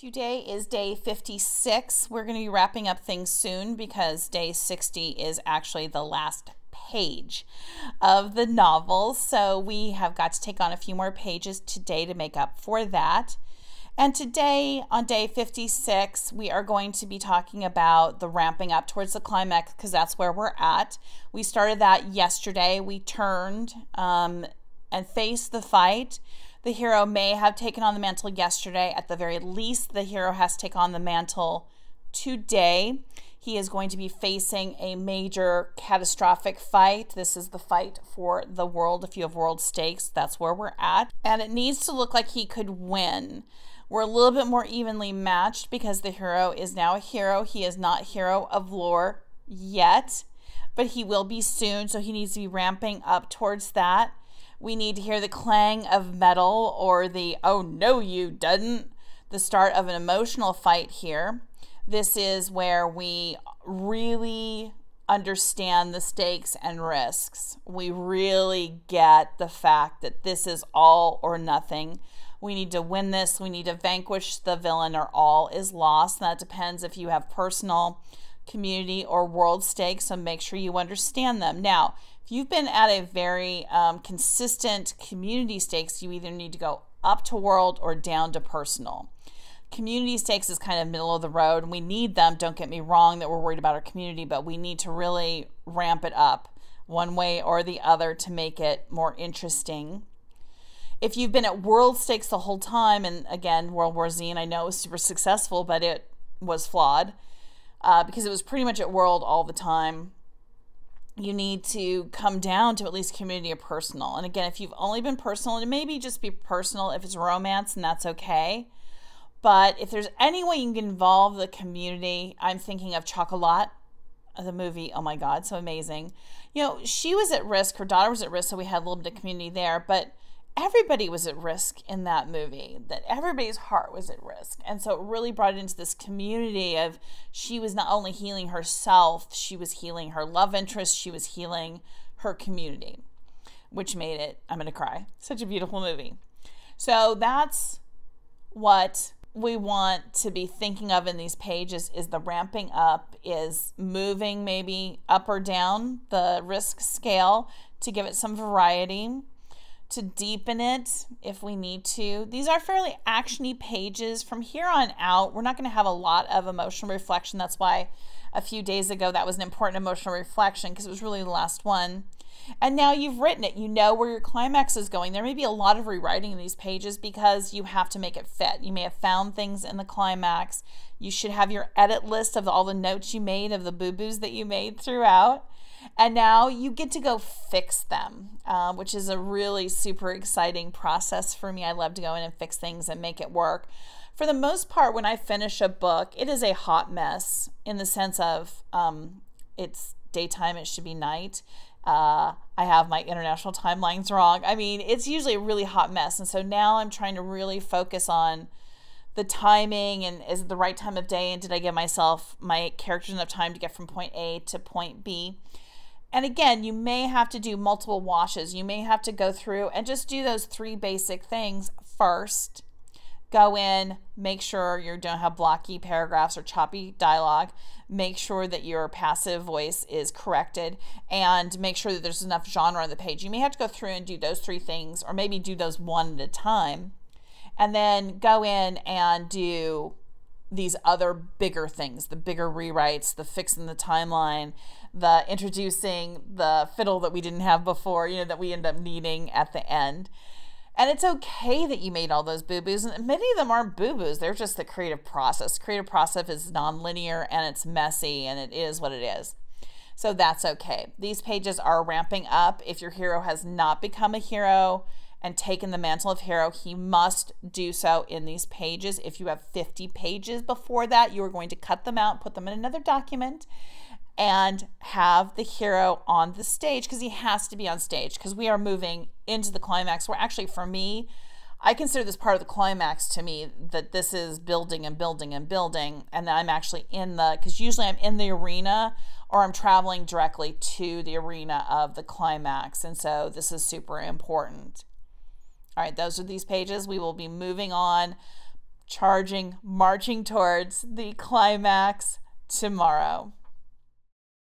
Today is day 56. We're going to be wrapping up things soon because day 60 is actually the last page of the novel. So we have got to take on a few more pages today to make up for that. And today, on day 56, we are going to be talking about the ramping up towards the climax because that's where we're at. We started that yesterday. We turned and faced the fight. The hero may have taken on the mantle yesterday. At the very least, the hero has to take on the mantle today. He is going to be facing a major catastrophic fight. This is the fight for the world. If you have world stakes, that's where we're at. And it needs to look like he could win. We're a little bit more evenly matched because the hero is now a hero. He is not hero of lore yet, but he will be soon, so he needs to be ramping up towards that. We need to hear the clang of metal or the, oh no you didn't, the start of an emotional fight here. This is where we really understand the stakes and risks. We really get the fact that this is all or nothing. We need to win this. We need to vanquish the villain or all is lost. And that depends if you have personal, community, or world stakes, so make sure you understand them. Now, if you've been at a very consistent community stakes, you either need to go up to world or down to personal. Community stakes is kind of middle of the road, and we need them. Don't get me wrong that we're worried about our community, but we need to really ramp it up one way or the other to make it more interesting. If you've been at world stakes the whole time, and again, World War Z, and I know it was super successful, but it was flawed because it was pretty much at world all the time. You need to come down to at least community or personal. And again, if you've only been personal, and maybe just be personal if it's romance, and that's okay. But if there's any way you can involve the community, I'm thinking of Chocolat, the movie. Oh my God, so amazing. You know, she was at risk, her daughter was at risk, so we had a little bit of community there, but everybody was at risk in that movie, that everybody's heart was at risk. And so it really brought it into this community of she was not only healing herself, she was healing her love interest, she was healing her community, which made it, I'm going to cry, such a beautiful movie. So that's what we want to be thinking of in these pages is the ramping up, is moving maybe up or down the risk scale to give it some variety, to deepen it if we need to. These are fairly actiony pages. From here on out, we're not going to have a lot of emotional reflection. That's why a few days ago that was an important emotional reflection, because it was really the last one. And now you've written it. You know where your climax is going. There may be a lot of rewriting in these pages because you have to make it fit. You may have found things in the climax. You should have your edit list of all the notes you made, of the boo-boos that you made throughout. And now you get to go fix them, which is a really super exciting process for me. I love to go in and fix things and make it work. For the most part, when I finish a book, it is a hot mess in the sense of it's daytime, it should be night. I have my international timelines wrong. I mean, it's usually a really hot mess. And so now I'm trying to really focus on the timing and is it the right time of day, and did I give my characters enough time to get from point A to point B. And again, you may have to do multiple washes. You may have to go through and just do those three basic things first. Go in, make sure you don't have blocky paragraphs or choppy dialogue. Make sure that your passive voice is corrected, and make sure that there's enough genre on the page. You may have to go through and do those three things, or maybe do those one at a time, and then go in and do these other bigger things, the bigger rewrites, the fixing the timeline, the introducing the fiddle that we didn't have before, you know, that we end up needing at the end. And it's okay that you made all those boo-boos. And many of them aren't boo-boos. They're just the creative process. Creative process is non-linear and it's messy and it is what it is. So that's okay. These pages are ramping up. If your hero has not become a hero and taken the mantle of hero, he must do so in these pages. If you have 50 pages before that, you are going to cut them out, put them in another document, and have the hero on the stage, because he has to be on stage, because we are moving into the climax. Where actually, for me, I consider this part of the climax to me, that this is building and building and building, and that I'm actually in the, because usually I'm in the arena or I'm traveling directly to the arena of the climax, and so this is super important. All right, those are these pages. We will be moving on marching towards the climax tomorrow.